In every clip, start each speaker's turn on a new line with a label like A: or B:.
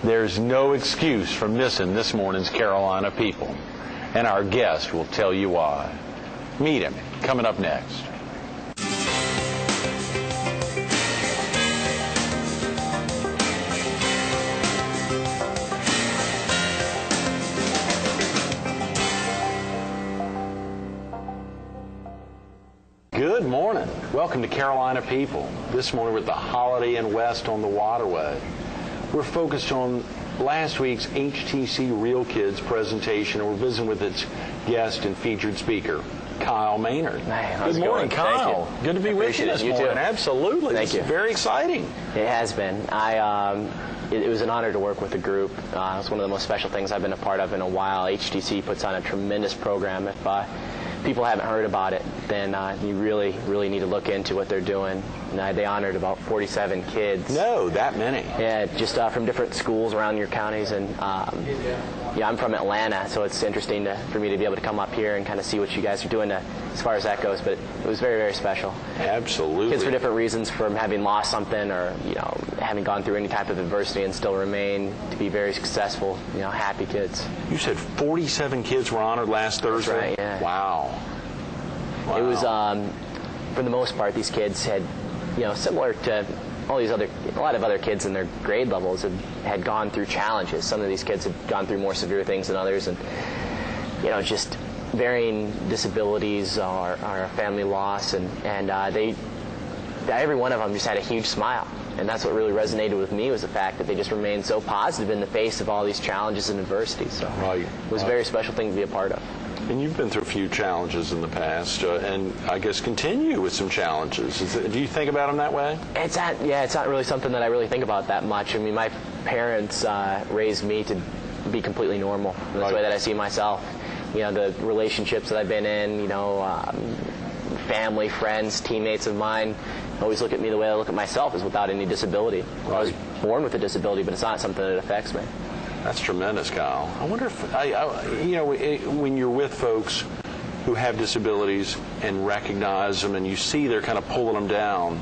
A: There's no excuse for missing this morning's Carolina people, and our guest will tell you why. Meet him, coming up next. Good morning. Welcome to Carolina People. This morning we're at the Holiday Inn West on the Waterway. We're focused on last week's HTC Real Kids presentation, and we're visiting with its guest and featured speaker, Kyle Maynard.
B: Man,
A: good morning, Kyle.
B: Thank you.
A: Good to be with you this morning.
B: Too.
A: Absolutely.
B: Thank you.
A: Very exciting.
B: It has been. It was an honor to work with the group. It's one of the most special things I've been a part of in a while. HTC puts on a tremendous program. If people haven't heard about it, then you really need to look into what they're doing. And they honored about 47 kids.
A: No, that many.
B: Yeah, just from different schools around your counties. And yeah, I'm from Atlanta, so it's interesting for me to be able to come up here and kind of see what you guys are doing as far as that goes. But it was very, very special.
A: Absolutely.
B: Kids for different reasons, from having lost something or having gone through any type of adversity and still remain to be very successful, happy kids.
A: You said 47 kids were honored last Thursday?
B: That's right, yeah.
A: Wow.
B: It was, for the most part, these kids had, similar to a lot of other kids in their grade levels had gone through challenges. Some of these kids had gone through more severe things than others, and, just varying disabilities or family loss, and every one of them just had a huge smile. And that's what really resonated with me, was the fact that they just remained so positive in the face of all these challenges and adversity. So it was a very special thing to be a part of.
A: And you've been through a few challenges in the past, and I guess continue with some challenges. Do you think about them that way?
B: It's not really something that I really think about that much. I mean, my parents raised me to be completely normal. That's the way that I see myself. The relationships that I've been in, family, friends, teammates of mine, always look at me the way I look at myself, is without any disability. I was born with a disability, but it's not something that affects me.
A: That's tremendous, Kyle. I wonder if, when you're with folks who have disabilities and recognize them and you see they're kind of pulling them down,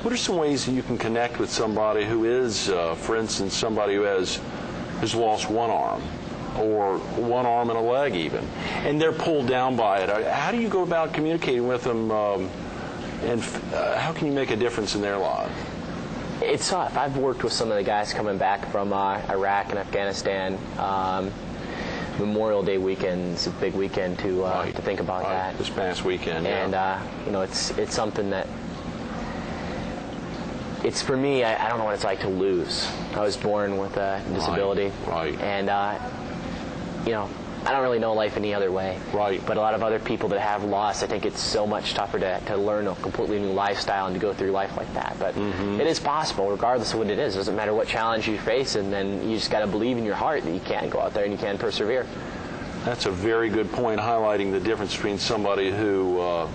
A: what are some ways that you can connect with somebody who is, for instance, somebody who has lost one arm or one arm and a leg even, and they're pulled down by it? How do you go about communicating with them, and how can you make a difference in their lives?
B: It's tough. I've worked with some of the guys coming back from Iraq and Afghanistan. Memorial Day weekend is a big weekend to think about that.
A: This past weekend,
B: and it's something that it's, for me, I don't know what it's like to lose. I was born with a disability, and I don't really know life any other way.
A: Right.
B: But a lot of other people that have lost, I think it's so much tougher to learn a completely new lifestyle and to go through life like that. But it is possible, regardless of what it is. It doesn't matter what challenge you face, and then you just got to believe in your heart that you can go out there and you can persevere.
A: That's a very good point, highlighting the difference between somebody who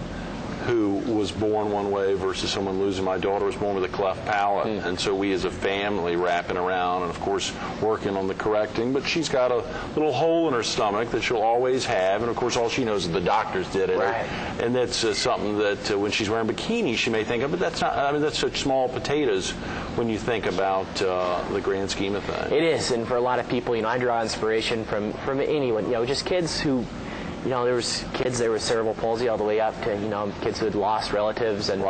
A: was born one way versus someone losing. My daughter was born with a cleft palate, and so we as a family wrapping around and, of course, working on the correcting. But she's got a little hole in her stomach that she'll always have, and, of course, all she knows is the doctors did it.
B: Right.
A: And that's something that when she's wearing bikini, she may think of, but that's not, I mean, that's such small potatoes when you think about the grand scheme of things.
B: It is, and for a lot of people, I draw inspiration from anyone, just kids who, there was kids that were cerebral palsy all the way up to, kids who had lost relatives and,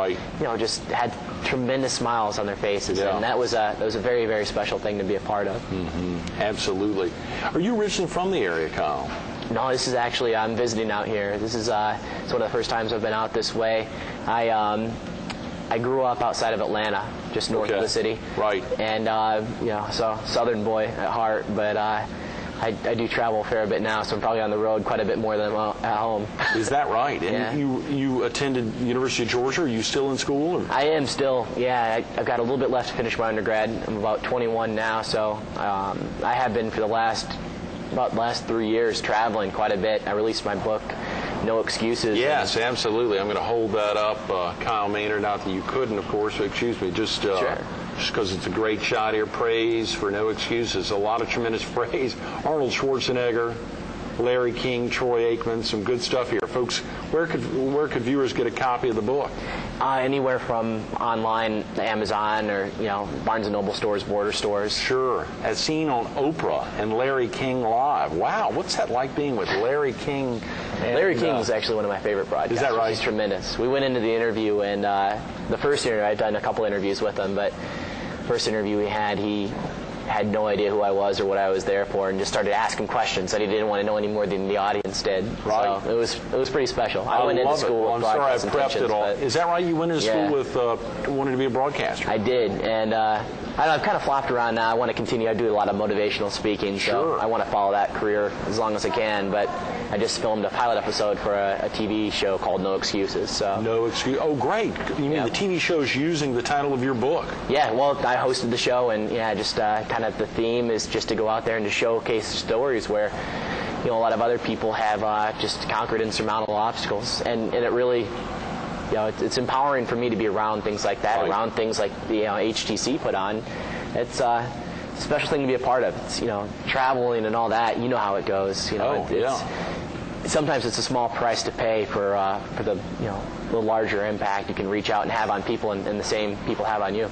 B: just had tremendous smiles on their faces.
A: Yeah.
B: And that was a very, very special thing to be a part of.
A: Mm-hmm. Absolutely. Are you originally from the area, Kyle?
B: No, this is actually, I'm visiting out here. This is it's one of the first times I've been out this way. I grew up outside of Atlanta, just north of the city.
A: Right.
B: And, so southern boy at heart, but I do travel a fair bit now, so I'm probably on the road quite a bit more than I'm at home.
A: Is that right? And
B: yeah.
A: you attended the University of Georgia? Are you still in school? Or?
B: I am still, yeah. I've got a little bit left to finish my undergrad. I'm about 21 now, so I have been for the last 3 years traveling quite a bit. I released my book, No Excuses.
A: Yes, absolutely. I'm going to hold that up, Kyle Maynard. Not that you couldn't, of course, but excuse me, just because it's a great shot here. Praise for No Excuses. A lot of tremendous praise. Arnold Schwarzenegger, Larry King, Troy Aikman, some good stuff here. Folks, where could viewers get a copy of the book?
B: Anywhere from online, Amazon, or Barnes & Noble stores, border stores.
A: Sure. As seen on Oprah and Larry King Live. Wow, what's that like being with Larry King?
B: Larry King was actually one of my favorite broadcasters.
A: Is that right?
B: He's tremendous. We went into the interview, and the first interview, I'd done a couple interviews with him, but first interview we had, he had no idea who I was or what I was there for, and just started asking questions that he didn't want to know any more than the audience did.
A: Right.
B: So it was pretty special. I went into school with broadcast
A: I'm sorry I prepped it all. Is that right? You went into school with wanting to be a broadcaster?
B: I did, and I've kind of flopped around now. I want to continue. I do a lot of motivational speaking, so I want to follow that career as long as I can. But I just filmed a pilot episode for a TV show called No Excuses. So.
A: No Excuse. Oh, great. You mean the TV show's using the title of your book?
B: Yeah, well, I hosted the show, and just kind of the theme is just to go out there and to showcase stories where a lot of other people have just conquered insurmountable obstacles. And it really, it's empowering for me to be around things like that, around things like the HTC put on. It's a special thing to be a part of. It's, traveling and all that. You know how it goes. Sometimes it's a small price to pay for the larger impact you can reach out and have on people, and the same people have on you.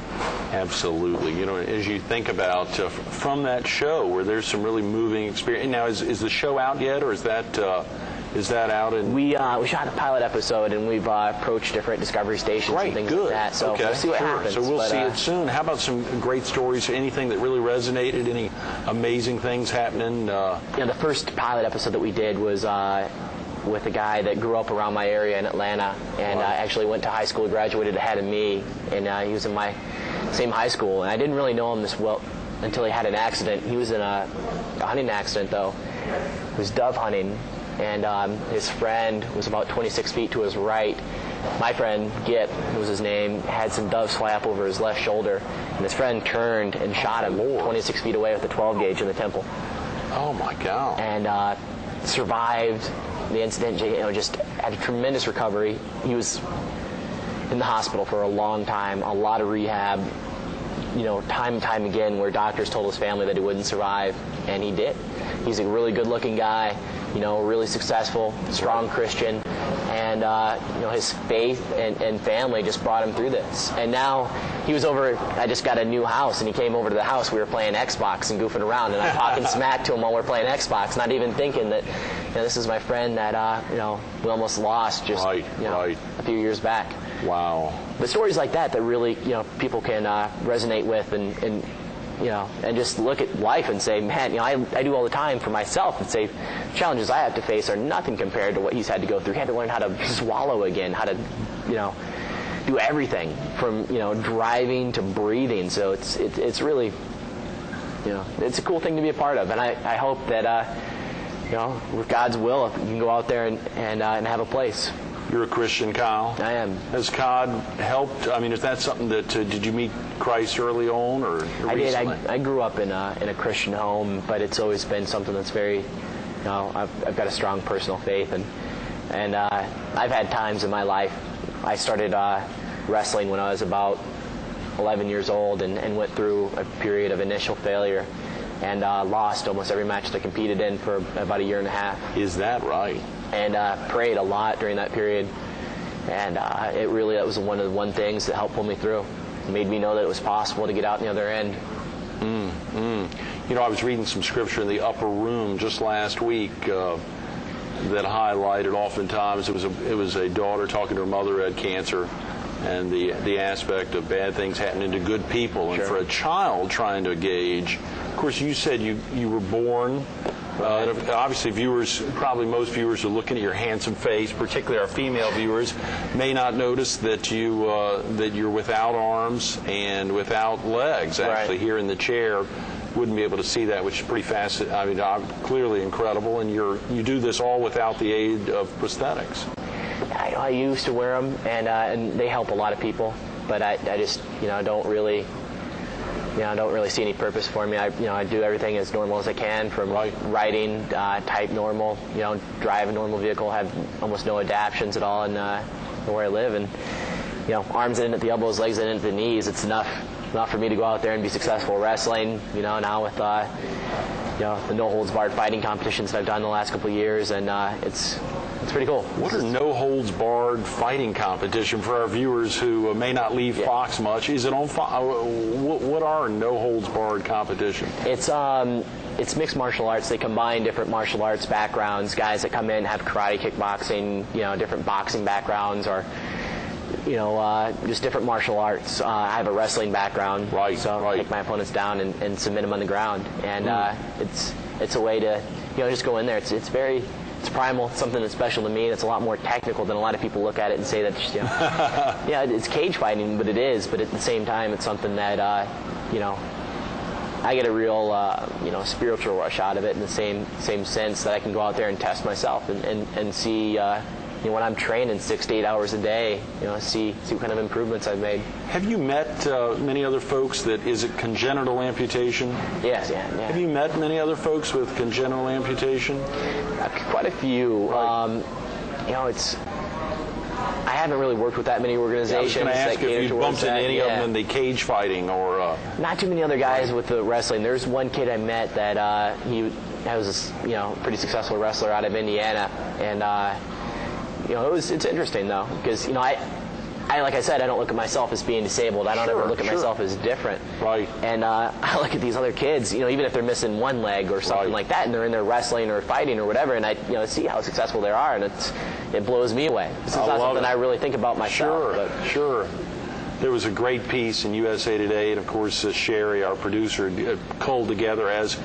A: Absolutely. As you think about from that show where there's some really moving experience. Now, is the show out yet, or is that out?
B: We shot a pilot episode, and we've approached different Discovery stations and things like that. So we'll see what happens.
A: So we'll see it soon. How about some great stories? Anything that really resonated? Any amazing things happening?
B: The first pilot episode that we did was with a guy that grew up around my area in Atlanta, and actually went to high school, graduated ahead of me, and he was in my same high school. And I didn't really know him this well until he had an accident. He was in a hunting accident, though. It was dove hunting. And his friend was about 26 feet to his right. My friend, Git, was his name, had some doves fly up over his left shoulder, and his friend turned and shot him 26 feet away with a 12 gauge in the temple.
A: Oh my God!
B: And survived the incident. Just had a tremendous recovery. He was in the hospital for a long time, a lot of rehab. Time and time again, where doctors told his family that he wouldn't survive, and he did. He's a really good-looking guy. Really successful, strong Christian, and his faith and family just brought him through this. And now he was over. I just got a new house, and he came over to the house. We were playing Xbox and goofing around, and I'm talking smack to him while we're playing Xbox, not even thinking that this is my friend that we almost lost just a few years back.
A: Wow.
B: But stories like that really people can resonate with and just look at life and say, man, I do all the time for myself and say, challenges I have to face are nothing compared to what he's had to go through. He had to learn how to swallow again, how to, do everything from, driving to breathing. So it's really, it's a cool thing to be a part of. And I hope that, with God's will, you can go out there and have a place.
A: You're a Christian, Kyle.
B: I am.
A: Has God helped? I mean, is that something that did you meet Christ early on, or
B: I
A: recently?
B: did. I grew up in a Christian home, but it's always been something that's very, I've got a strong personal faith, and I've had times in my life. I started wrestling when I was about 11 years old, and went through a period of initial failure, and lost almost every match that I competed in for about a year and a half.
A: Is that right?
B: And prayed a lot during that period, and that was one of the things that helped pull me through. It made me know that it was possible to get out on the other end.
A: I was reading some scripture in the upper room just last week that highlighted oftentimes it was a daughter talking to her mother who had cancer, and the aspect of bad things happening to good people, and for a child trying to gauge. Of course, you said you were born. Obviously, probably most viewers are looking at your handsome face, particularly our female viewers, may not notice that you're without arms and without legs. Actually, here in the chair, wouldn't be able to see that, which is pretty fascinating. I mean, clearly incredible. And you do this all without the aid of prosthetics.
B: I used to wear them, and they help a lot of people. But I just don't really. I don't really see any purpose for me. I do everything as normal as I can, from riding, type normal, drive a normal vehicle, have almost no adaptions at all in where I live, and arms in at the elbows, legs in at the knees. It's enough enough for me to go out there and be successful wrestling. Now with the no holds barred fighting competitions that I've done the last couple of years, and it's pretty cool.
A: What are no holds barred fighting competition for our viewers who may not leave Fox much? Is it on Fox? What are no holds barred competition?
B: It's mixed martial arts. They combine different martial arts backgrounds. Guys that come in have karate, kickboxing, different boxing backgrounds, or just different martial arts. I have a wrestling background, so I take my opponents down and submit them on the ground, and it's a way to just go in there. It's primal. It's something that's special to me. It's a lot more technical than a lot of people look at it and say that it's cage fighting, but it is. But at the same time, it's something that I get a real spiritual rush out of it in the same sense that I can go out there and test myself and see. When I'm training 6 to 8 hours a day, see what kind of improvements I've made.
A: Have you met many other folks is it congenital amputation?
B: Yes, yeah.
A: Have you met many other folks with congenital amputation?
B: Quite a few.
A: Right.
B: I haven't really worked with that many organizations.
A: I was going to ask if you bumped into any of them in the cage fighting or...
B: Not too many other guys with the wrestling. There's one kid I met that he was a pretty successful wrestler out of Indiana, and it's interesting though, because I like I said, I don't look at myself as being disabled. I don't ever look at myself as different.
A: Right.
B: And I look at these other kids, even if they're missing one leg or something like that, and they're in there wrestling or fighting or whatever, and I see how successful they are, and it blows me away. It's not something I really think about myself.
A: Sure. There was a great piece in USA Today, and of course Sherry, our producer, culled together, as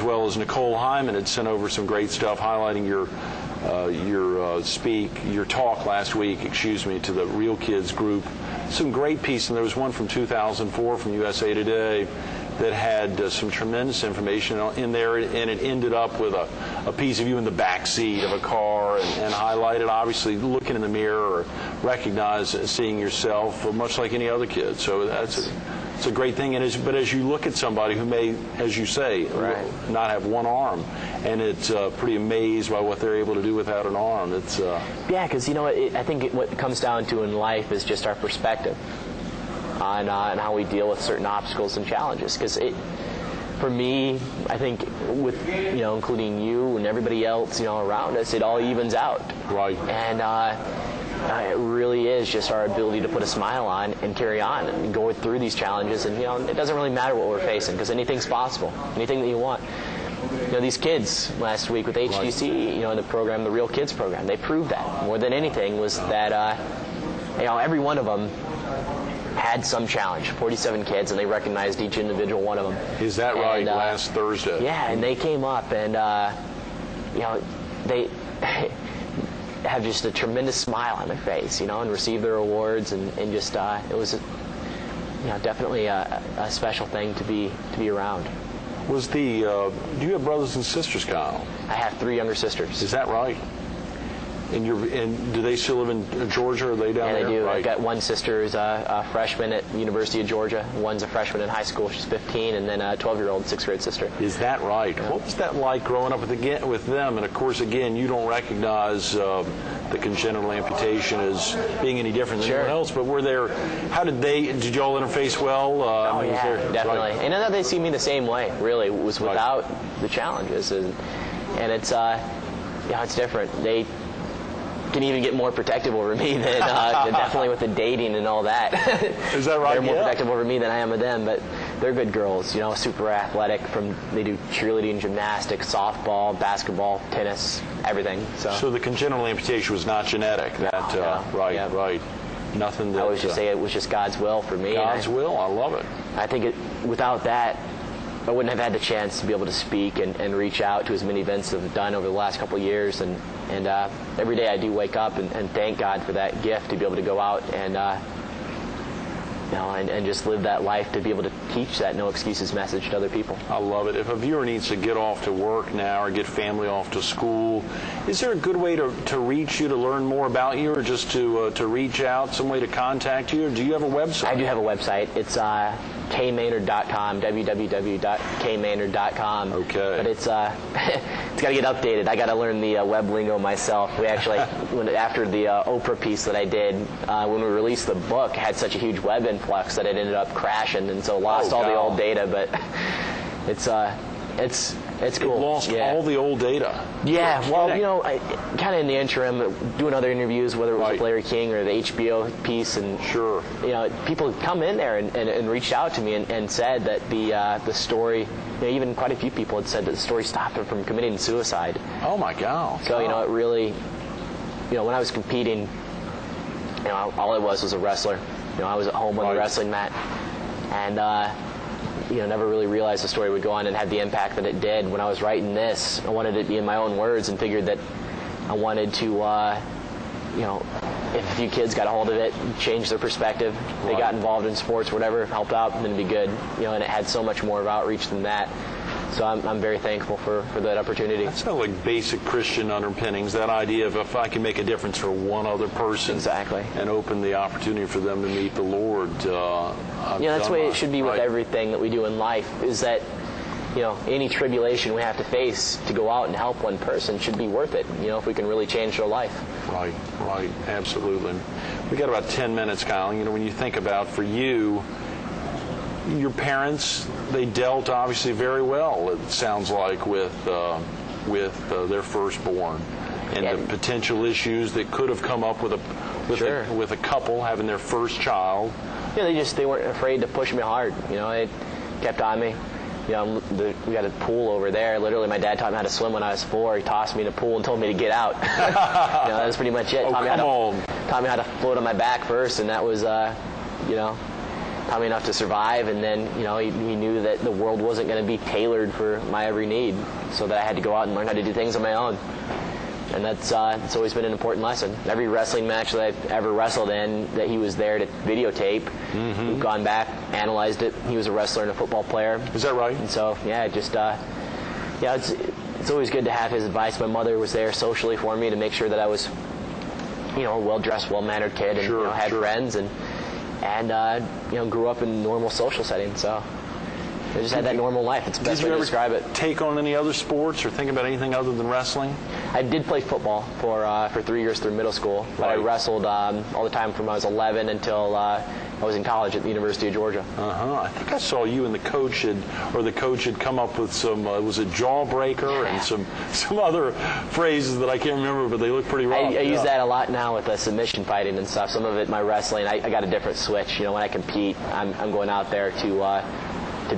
A: well as Nicole Hyman had sent over some great stuff highlighting your talk last week, to the Real Kids group. Some great pieces, and there was one from 2004 from USA Today that had some tremendous information in there, and it ended up with a piece of you in the back seat of a car, and highlighted, obviously, looking in the mirror or seeing yourself, much like any other kid. So it's a great thing. But as you look at somebody who may, as you say, not have one arm, and it's pretty amazed by what they're able to do without an arm. It's
B: because I think what it comes down to in life is just our perspective on how we deal with certain obstacles and challenges. Because for me, I think with including you and everybody else around us, it all evens out.
A: Right.
B: And it really is just our ability to put a smile on and carry on and go through these challenges. And it doesn't really matter what we're facing, because anything's possible. Anything that you want. These kids last week with HTC, the program, the Real Kids program, they proved that more than anything was that every one of them had some challenge. 47 kids, and they recognized each individual one of them.
A: Is that right? Last Thursday.
B: Yeah, and they came up and they have just a tremendous smile on their face, and receive their awards, and just it was definitely a special thing to be around.
A: Do you have brothers and sisters, Kyle?
B: I have 3 younger sisters.
A: Is that right? And do they still live in Georgia? Or are they down there?
B: Yeah, they do.
A: Right.
B: I've got one sister who's a freshman at the University of Georgia. One's a freshman in high school. She's 15, and then a 12-year-old 6th grade sister.
A: Is that right? Yeah. What was that like growing up with them? And of course, again, you don't recognize the congenital amputation as being any different than anyone else. But did y'all interface well?
B: Definitely.
A: Right.
B: And I know they see me the same way. Really, it was without the challenges, and it's it's different. They can even get more protective over me than definitely with the dating and all that.
A: Is that right?
B: They're more protective over me than I am of them, but they're good girls, super athletic. They do cheerleading, gymnastics, softball, basketball, tennis, everything. So
A: the congenital amputation was not genetic. Right. Nothing. I
B: always just say it was just God's will for me.
A: God's will. I love it.
B: I think without that, I wouldn't have had the chance to be able to speak and reach out to as many events as I've done over the last couple of years. And every day I do wake up and thank God for that gift to be able to go out and and just live that life, to be able to teach that no excuses message to other people.
A: I love it. If a viewer needs to get off to work now or get family off to school, is there a good way to reach you, to learn more about you, or just to reach out, some way to contact you? Or do you have a website?
B: I do have a website. It's kmaynard.com, www.kmaynard.com.
A: Okay.
B: But it's got to get updated. I got to learn the web lingo myself. We actually, after the Oprah piece that I did, when we released the book, had such a huge web influx that it ended up crashing, and so lost all the old data. But it's cool.
A: It lost all the old data.
B: Yeah, well, kind of in the interim, doing other interviews, whether it was with Larry King or the HBO piece, and
A: sure,
B: people come in there and reached out to me and said that the story, even quite a few people had said that the story stopped them from committing suicide.
A: Oh my God!
B: So it really, when I was competing, all I was a wrestler. I was at home on the wrestling mat, and never really realized the story would go on and have the impact that it did. When I was writing this, I wanted it to be in my own words and figured that I wanted to, if a few kids got a hold of it, change their perspective, they got involved in sports, whatever, helped out, then it'd be good. And it had so much more of outreach than that. So I'm very thankful for that opportunity.
A: That sounds like basic Christian underpinnings, that idea of if I can make a difference for one other person.
B: Exactly.
A: And open the opportunity for them to meet the Lord.
B: That's the way it should be with everything that we do in life, is that, any tribulation we have to face to go out and help one person should be worth it, if we can really change their life.
A: Right, absolutely. We got about 10 minutes, Kyle. When you think about, for you, your parents, they dealt obviously very well, it sounds like, with their firstborn and the potential issues that could have come up with a couple having their first child.
B: They weren't afraid to push me hard. They kept on me. We got a pool over there. Literally, my dad taught me how to swim when I was 4. He tossed me in a pool and told me to get out. That was pretty much it. Taught me how to float on my back first, and that was, taught me enough to survive. And then, he knew that the world wasn't going to be tailored for my every need, so that I had to go out and learn how to do things on my own. And it's always been an important lesson. Every wrestling match that I've ever wrestled in, that he was there to videotape. We've gone back, analyzed it. He was a wrestler and a football player.
A: Is that right?
B: And so, it's always good to have his advice. My mother was there socially for me to make sure that I was, a well-dressed, well-mannered kid, and had friends, and grew up in a normal social setting. So I just had that normal life. It's the best way to describe it.
A: Take on any other sports or think about anything other than wrestling?
B: I did play football for 3 years through middle school, but I wrestled all the time from I was 11 until I was in college at the University of Georgia.
A: I think I saw you and the coach had come up with some, was it jawbreaker and some other phrases that I can't remember, but they look pretty rough.
B: I use that a lot now with submission fighting and stuff. Some of it, my wrestling, I got a different switch. When I compete, I'm going out there to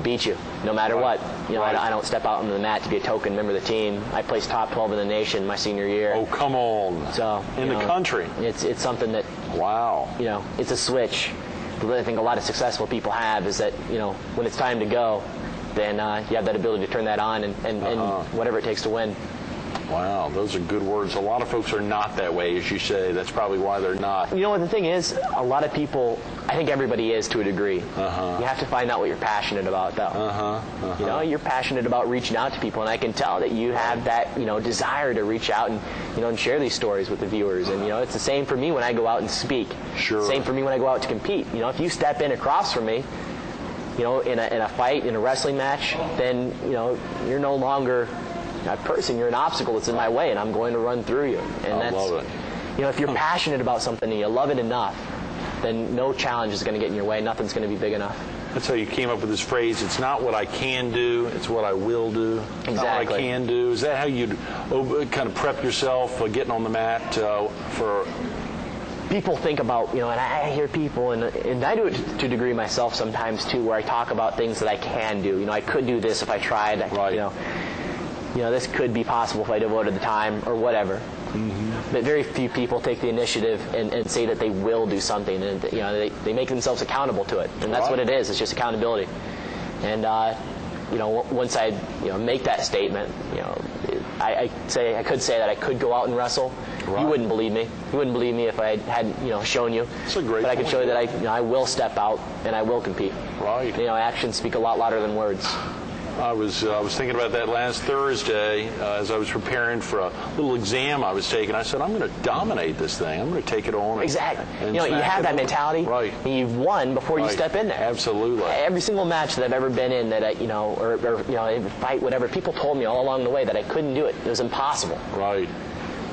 B: beat you, no matter what. I don't step out on the mat to be a token member of the team. I placed top 12 in the nation my senior year.
A: Oh, come on.
B: So
A: in the country.
B: It's something that,
A: wow.
B: It's a switch that I think a lot of successful people have, is that, when it's time to go, then you have that ability to turn that on and whatever it takes to win.
A: Wow, those are good words. A lot of folks are not that way, as you say. That's probably why they're not.
B: What the thing is, a lot of people, I think everybody is to a degree. You have to find out what you're passionate about, though. You're passionate about reaching out to people, and I can tell that you have that, desire to reach out and, and share these stories with the viewers. And, it's the same for me when I go out and speak.
A: Sure.
B: Same for me when I go out to compete. If you step in across from me, in a fight, in a wrestling match, then, you're no longer a person, you're an obstacle that's in my way, and I'm going to run through you. And
A: I love it.
B: If you're passionate about something and you love it enough, then no challenge is going to get in your way. Nothing's going to be big enough.
A: That's how you came up with this phrase, it's not what I can do, it's what I will do.
B: Exactly.
A: Not what I can do. Is that how you'd kind of prep yourself getting on the mat for...
B: People think about, and I hear people, and I do it to a degree myself sometimes too, where I talk about things that I can do. I could do this if I tried.
A: Right.
B: This could be possible if I devoted the time or whatever. But very few people take the initiative and say that they will do something, and they make themselves accountable to it, and that's what it is. It's just accountability. And once I make that statement, I could say that I could go out and wrestle. Right. You wouldn't believe me. You wouldn't believe me if I had shown you.
A: That's a great
B: But I can show you that I will step out and I will compete.
A: Right.
B: Actions speak a lot louder than words.
A: I was thinking about that last Thursday as I was preparing for a little exam I was taking. I said, I'm going to dominate this thing. I'm going to take it on.
B: Exactly. You have that mentality.
A: Right.
B: And you've won before you step in there.
A: Absolutely.
B: Every single match that I've ever been in that or fight, whatever, people told me all along the way that I couldn't do it. It was impossible.
A: Right.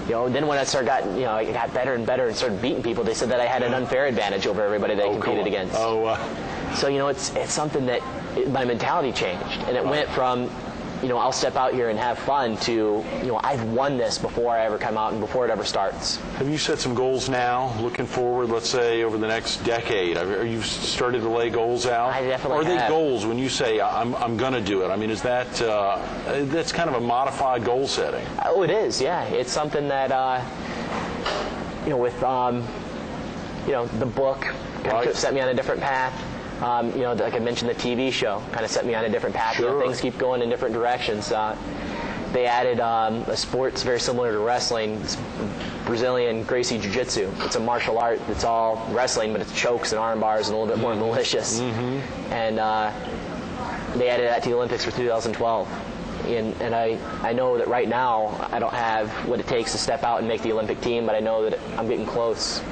B: Then when I I got better and better and started beating people, they said that I had an unfair advantage over everybody that I competed against. So, it's something that my mentality changed. And it went from, I'll step out here and have fun to, I've won this before I ever come out and before it ever starts.
A: Have you set some goals now, looking forward, let's say, over the next decade? Are you started to lay goals out?
B: I definitely
A: have. Are they
B: have.
A: Goals when you say, I'm going to do it? I mean, is that, that's kind of a modified goal setting?
B: Oh, it is, yeah. It's something that, with, the book kind of set me on a different path. Like I mentioned, the TV show kind of set me on a different path.
A: Sure.
B: Things keep going in different directions. They added a sport that's very similar to wrestling. It's Brazilian Gracie Jiu-Jitsu. It's a martial art. It's all wrestling, but it's chokes and arm bars and a little bit more malicious. Mm-hmm. And they added that to the Olympics for 2012. And I know that right now I don't have what it takes to step out and make the Olympic team, but I know that I'm getting close.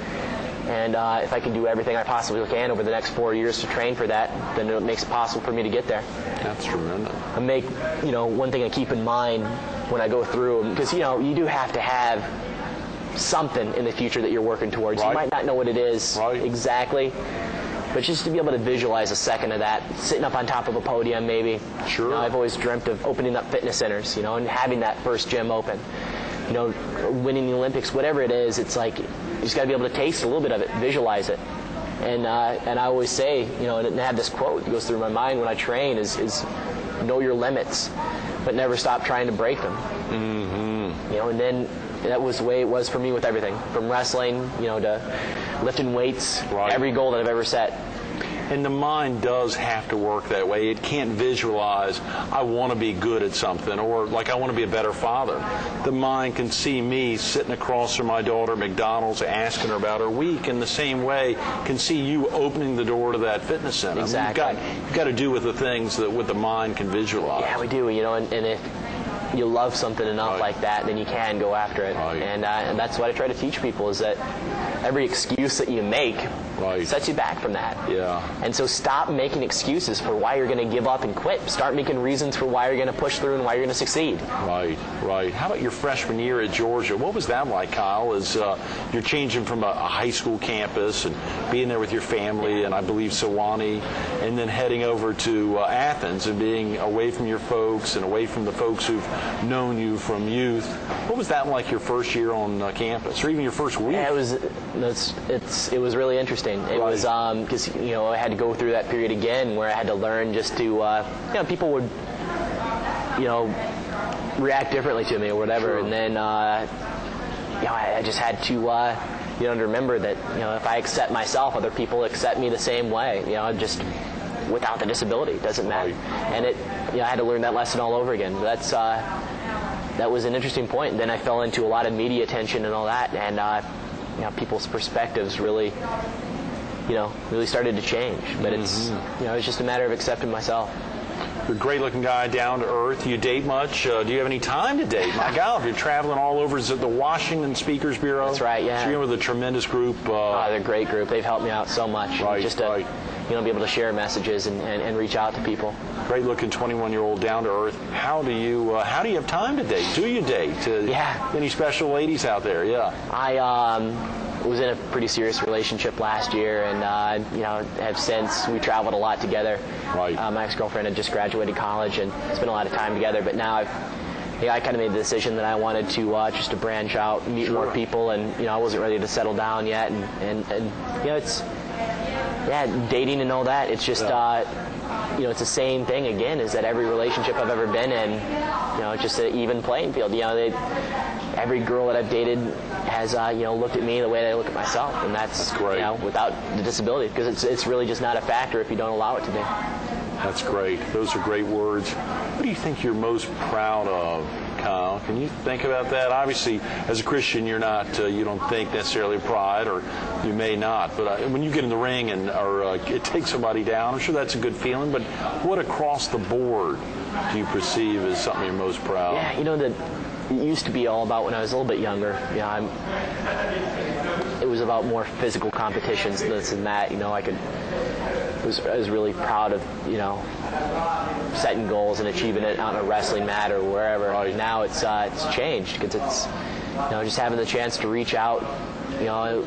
B: And if I can do everything I possibly can over the next 4 years to train for that, then it makes it possible for me to get there.
A: That's tremendous.
B: And one thing I keep in mind when I go through, because, you do have to have something in the future that you're working towards.
A: Right.
B: You might not know what it is exactly, but just to be able to visualize a second of that, sitting up on top of a podium maybe.
A: Sure.
B: I've always dreamt of opening up fitness centers, and having that first gym open. Winning the Olympics, whatever it is, it's like you just got to be able to taste a little bit of it, visualize it. And I always say, and I have this quote that goes through my mind when I train is know your limits, but never stop trying to break them. Mm-hmm. And then that was the way it was for me with everything, from wrestling, to lifting weights, every goal that I've ever set.
A: And the mind does have to work that way. It can't visualize, I want to be good at something, or like I want to be a better father. The mind can see me sitting across from my daughter at McDonald's asking her about her week, in the same way can see you opening the door to that fitness center.
B: Exactly.
A: I mean, you've got to do with the things that what the mind can visualize.
B: Yeah, we do, and if you love something enough like that, then you can go after it.
A: Right.
B: And that's what I try to teach people, is that every excuse that you make sets you back from that.
A: Yeah.
B: And so stop making excuses for why you're going to give up and quit. Start making reasons for why you're going to push through and why you're going to succeed.
A: Right. How about your freshman year at Georgia? What was that like, Kyle, as you're changing from a high school campus and being there with your family and I believe Sewanee, and then heading over to Athens and being away from your folks and away from the folks who've known you from youth? What was that like your first year on campus, or even your first week?
B: Yeah, it was really interesting. It was because I had to go through that period again where I had to learn just to people would react differently to me or whatever,
A: Sure.
B: and then I just had to to remember that if I accept myself, other people accept me the same way. Just without the disability, it doesn't matter. And I had to learn that lesson all over again. That was an interesting point. And then I fell into a lot of media attention and all that, and people's perspectives really started to change. But it's just a matter of accepting myself.
A: You're a great-looking guy, down to earth. Do you date much? Do you have any time to date? My God, if you're traveling all over, is it the Washington Speakers Bureau?
B: That's right, yeah.
A: So you're with a tremendous group.
B: They're a great group. They've helped me out so much. Just to be able to share messages and reach out to people.
A: Great-looking 21-year-old, down to earth. How do you have time to date? Do you date? Any special ladies out there? Yeah.
B: I was in a pretty serious relationship last year, and have since. We traveled a lot together.
A: Right.
B: My ex-girlfriend had just graduated college and spent a lot of time together. But now I kind of made the decision that I wanted to just to branch out, meet
A: Sure.
B: more people, and I wasn't ready to settle down yet. And it's dating and all that. It's just it's the same thing again. Is that every relationship I've ever been in, it's just an even playing field. Every girl that I've dated has looked at me the way they look at myself, and that's
A: great.
B: Without the disability, because it's really just not a factor if you don't allow it to be.
A: That's great. Those are great words. What do you think you're most proud of, Kyle? Can you think about that? Obviously, as a Christian, you're not, you don't think necessarily pride, or you may not. But when you get in the ring and or it takes somebody down, I'm sure that's a good feeling. But what across the board do you perceive as something you're most proud of?
B: Yeah, you know, that it used to be all about when I was a little bit younger. You know, it was about more physical competitions, this and that. You know, I was really proud of, you know, setting goals and achieving it on a wrestling mat or wherever.
A: Right.
B: Now it's changed, because it's, you know, just having the chance to reach out. You know,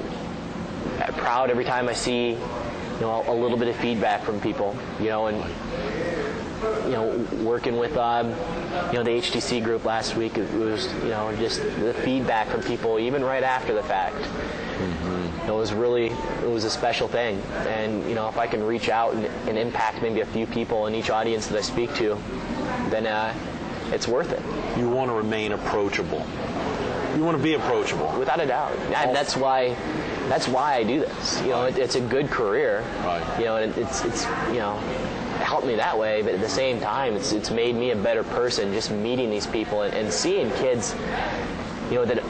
B: I'm proud every time I see, you know, a little bit of feedback from people. You know, and you know, working with you know, the HTC group last week, it was, you know, just the feedback from people even right after the fact. It was a special thing. And, you know, if I can reach out and impact maybe a few people in each audience that I speak to, then it's worth it.
A: You want to remain approachable. You want to be approachable.
B: Without a doubt. And that's why I do this. You know, it's a good career.
A: Right.
B: You know, and it's you know, it helped me that way, but at the same time, it's made me a better person just meeting these people and seeing kids, you know, that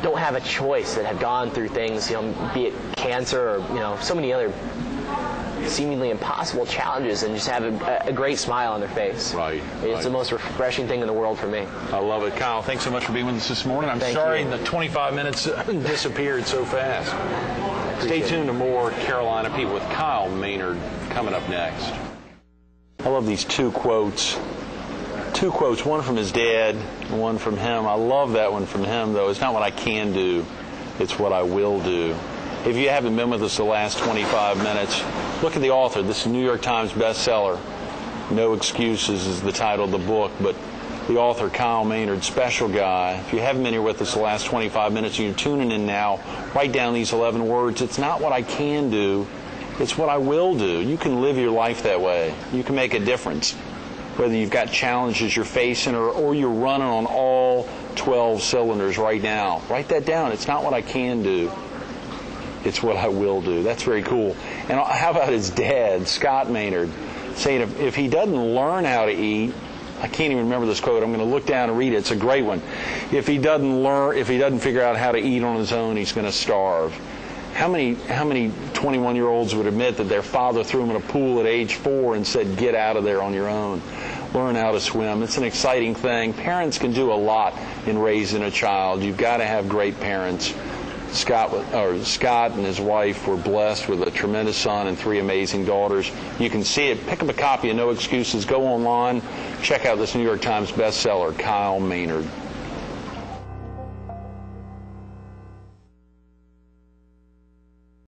B: don't have a choice, that have gone through things, you know, be it cancer or, you know, so many other seemingly impossible challenges, and just have a great smile on their face.
A: Right.
B: It's the most refreshing thing in the world for me.
A: I love it. Kyle, thanks so much for being with us this morning. I'm sorry the 25 minutes disappeared so fast. Stay tuned to more Carolina People with Kyle Maynard coming up next. I love these two quotes, one from his dad, one from him. I love that one from him, though. It's not what I can do, it's what I will do. If you haven't been with us the last 25 minutes, look at the author. This is a New York Times bestseller. No Excuses is the title of the book, but the author, Kyle Maynard, special guy. If you haven't been here with us the last 25 minutes and you're tuning in now, write down these 11 words. It's not what I can do, it's what I will do. You can live your life that way. You can make a difference. Whether you've got challenges you're facing or you're running on all 12 cylinders right now. Write that down. It's not what I can do, it's what I will do. That's very cool. And how about his dad, Scott Maynard, saying if he doesn't learn how to eat, I can't even remember this quote. I'm going to look down and read it. It's a great one. If he doesn't figure out how to eat on his own, he's going to starve. How many 21-year-olds would admit that their father threw them in a pool at age 4 and said, get out of there on your own? Learn how to swim. It's an exciting thing. Parents can do a lot in raising a child. You've got to have great parents. Scott and his wife were blessed with a tremendous son and 3 amazing daughters. You can see it. Pick up a copy of No Excuses. Go online. Check out this New York Times bestseller, Kyle Maynard.